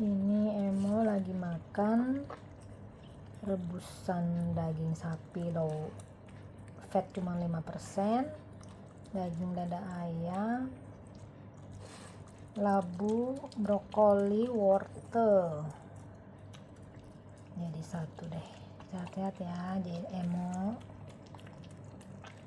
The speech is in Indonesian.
Ini Emo lagi makan rebusan daging sapi low fat cuma 5%, daging dada ayam, labu, brokoli, wortel. Jadi satu deh. Sehat-sehat ya, jadi Emo.